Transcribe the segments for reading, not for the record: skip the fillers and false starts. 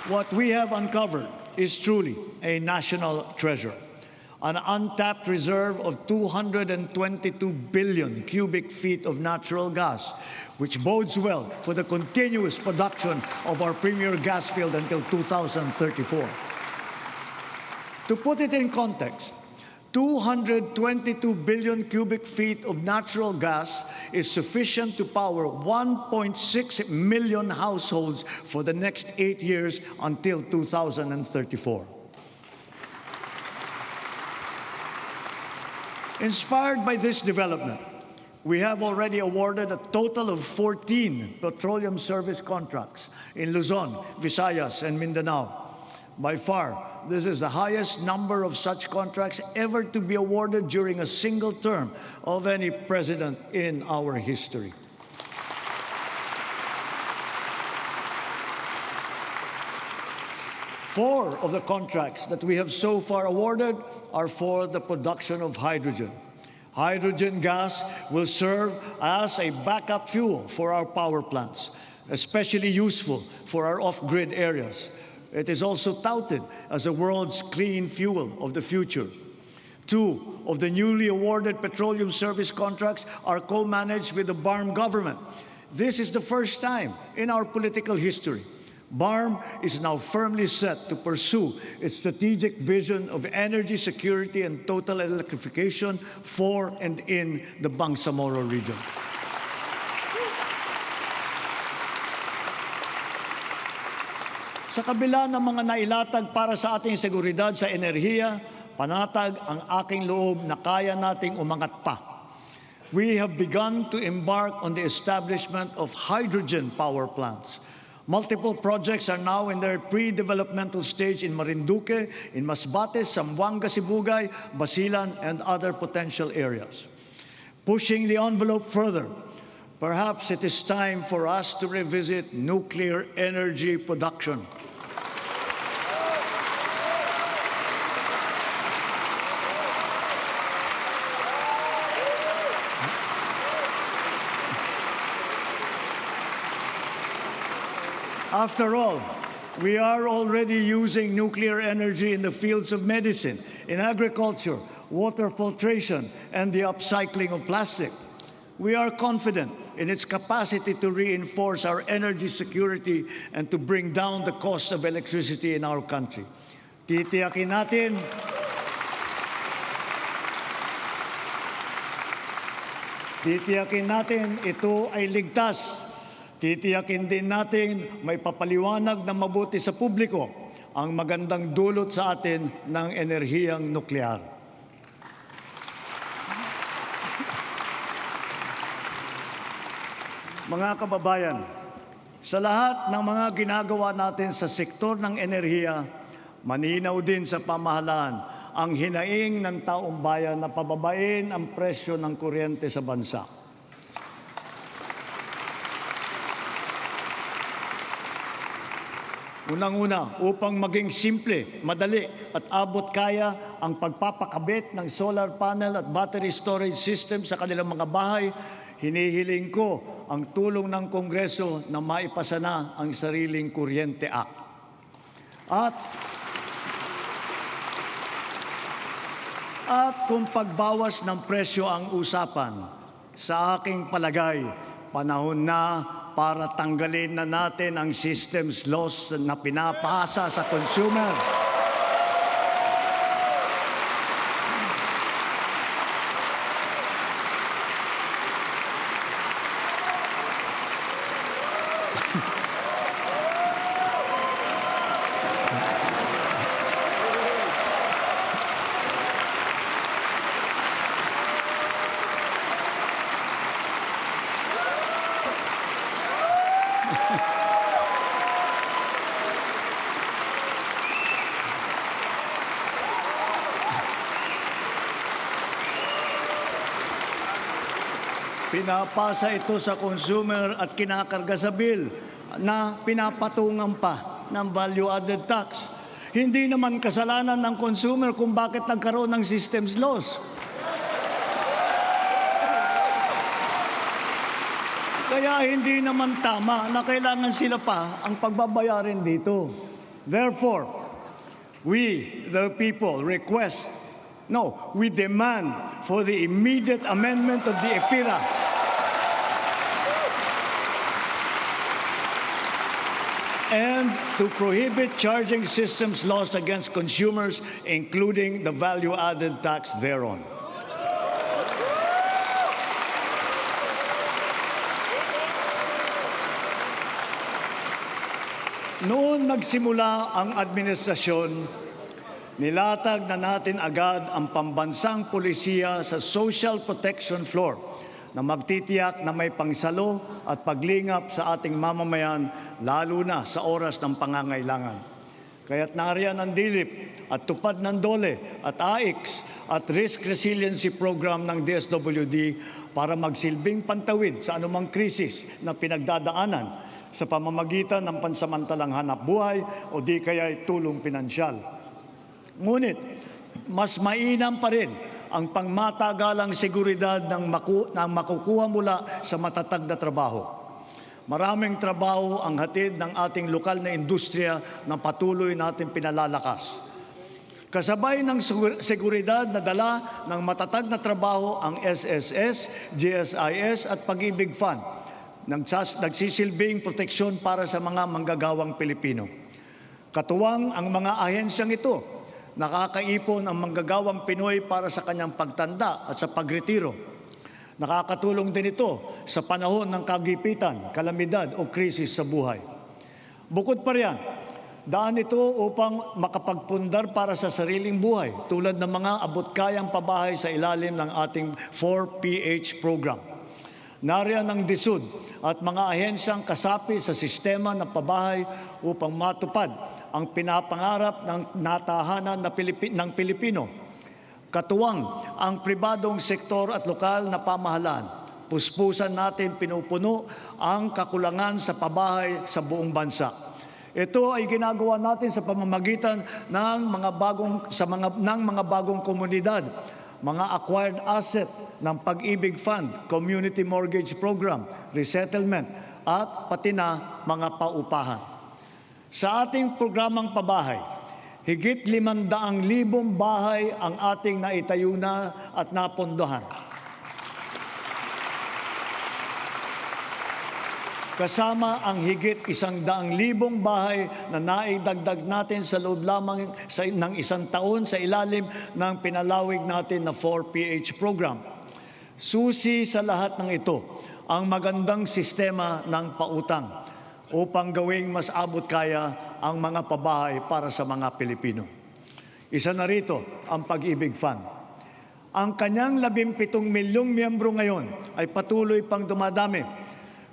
What we have uncovered is truly a national treasure. An untapped reserve of 222 billion cubic feet of natural gas, which bodes well for the continuous production of our premier gas field until 2034. To put it in context, 222 billion cubic feet of natural gas is sufficient to power 1.6 million households for the next 8 years until 2034. Inspired by this development, we have already awarded a total of 14 petroleum service contracts in Luzon, Visayas, and Mindanao. By far, this is the highest number of such contracts ever to be awarded during a single term of any president in our history. Four of the contracts that we have so far awarded are for the production of hydrogen. Hydrogen gas will serve as a backup fuel for our power plants, especially useful for our off-grid areas. It is also touted as the world's clean fuel of the future. Two of the newly awarded petroleum service contracts are co-managed with the BARM government. This is the first time in our political history. BARM is now firmly set to pursue its strategic vision of energy security and total electrification for and in the Bangsamoro region. Sa kabila ng mga nailatag para sa ating seguridad sa enerhiya, panatag ang aking loob na kaya nating umangat pa. We have begun to embark on the establishment of hydrogen power plants. Multiple projects are now in their pre-developmental stage in Marinduque, in Masbate, Zamboanga, Sibugay, Basilan, and other potential areas. Pushing the envelope further, perhaps it is time for us to revisit nuclear energy production. After all, we are already using nuclear energy in the fields of medicine, in agriculture, water filtration, and the upcycling of plastic. We are confident in its capacity to reinforce our energy security and to bring down the cost of electricity in our country. Titiyakin natin ito ay ligtas. Titiyakin din natin may papaliwanag na mabuti sa publiko ang magandang dulot sa atin ng enerhiyang nuklear. Mga kababayan, sa lahat ng mga ginagawa natin sa sektor ng enerhiya, maninaw din sa pamahalaan ang hinaing ng taong bayan na pababain ang presyo ng kuryente sa bansa. Unang-una, upang maging simple, madali at abot-kaya ang pagpapakabit ng solar panel at battery storage system sa kanilang mga bahay, hinihiling ko ang tulong ng Kongreso na maipasa na ang Sariling Kuryente Act. At kung pagbawas ng presyo ang usapan, sa aking palagay, panahon na para tanggalin na natin ang systems loss na pinapasa sa consumer. Pinapasa ito sa consumer at kinakarga sa bill na pinapatungan pa ng value-added tax. Hindi naman kasalanan ng consumer kung bakit nagkaroon ng systems loss. Kaya hindi naman tama na kailangan sila pa ang pagbabayarin dito. Therefore, we, the people, we demand for the immediate amendment of the EPIRA and to prohibit charging systems laws against consumers, including the value-added tax thereon. Noon nagsimula ang administrasyon, nilatag na natin agad ang pambansang pulisiya sa social protection floor na magtitiyak na may pangsalo at paglingap sa ating mamamayan, lalo na sa oras ng pangangailangan. Kaya't nariyan ang DILIP at tupad ng DOLE at AIX at Risk Resiliency Program ng DSWD para magsilbing pantawid sa anumang krisis na pinagdadaanan sa pamamagitan ng pansamantalang hanap buhay o di kaya'y tulong pinansyal. Ngunit, mas mainam pa rin ang pangmatagalang seguridad ng makukuha mula sa matatag na trabaho. Maraming trabaho ang hatid ng ating lokal na industriya na patuloy natin pinalalakas. Kasabay ng seguridad na dala ng matatag na trabaho ang SSS, GSIS at Pag-ibig Fund, nagsisilbing proteksyon para sa mga manggagawang Pilipino. Katuwang ang mga ahensyang ito, nakakaipon ang manggagawang Pinoy para sa kanyang pagtanda at sa pagretiro. Nakakatulong din ito sa panahon ng kagipitan, kalamidad o krisis sa buhay. Bukod pa riyan, daan ito upang makapagpundar para sa sariling buhay tulad ng mga abot-kayang pabahay sa ilalim ng ating 4PH program. Nariyan ang DSUD at mga ahensyang kasapi sa sistema ng pabahay upang matupad ang pinapangarap ng natahanan ng Pilipino. Katuwang ang pribadong sektor at lokal na pamahalaan. Puspusan natin pinupuno ang kakulangan sa pabahay sa buong bansa. Ito ay ginagawa natin sa pamamagitan ng mga bagong komunidad, mga acquired asset ng Pag-ibig Fund, Community Mortgage Program, Resettlement, at pati na mga paupahan. Sa ating programang pabahay, higit 500,000 bahay ang ating naitayo na at napondohan. Kasama ang higit 100,000 bahay na naidagdag natin sa loob lamang ng isang taon sa ilalim ng pinalawig natin na 4PH program. Susi sa lahat ng ito ang magandang sistema ng pautang upang gawing mas abot kaya ang mga pabahay para sa mga Pilipino. Isa na rito ang Pag-ibig Fund. Ang kanyang 17 milyong miyembro ngayon ay patuloy pang dumadami.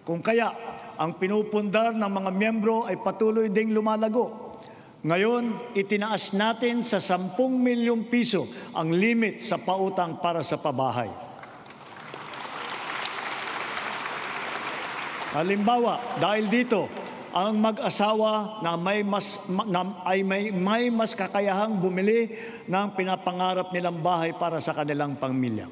Kung kaya, ang pinupundar ng mga miyembro ay patuloy ding lumalago. Ngayon, itinaas natin sa 10 milyong piso ang limit sa pautang para sa pabahay. Halimbawa, dahil dito, ang mag-asawa na may mas kakayahang bumili ng pinapangarap nilang bahay para sa kanilang pamilya.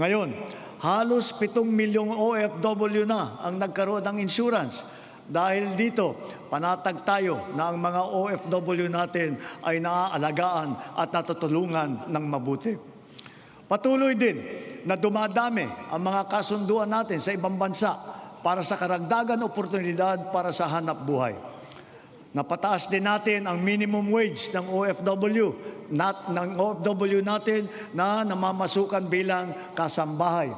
Ngayon, halos 7 milyong OFW na ang nagkaroon ng insurance. Dahil dito, panatag tayo na ang mga OFW natin ay naaalagaan at natutulungan ng mabuti. Patuloy din na dumadami ang mga kasunduan natin sa ibang bansa para sa karagdagan oportunidad para sa hanap buhay. Napataas din natin ang minimum wage ng OFW natin na namamasukan bilang kasambahay.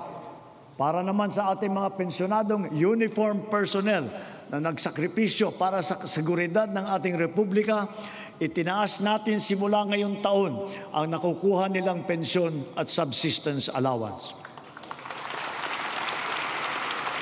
Para naman sa ating mga pensyonadong uniform personnel na nagsakripisyo para sa seguridad ng ating republika, itinaas natin simula ngayong taon ang nakukuha nilang pensyon at subsistence allowance.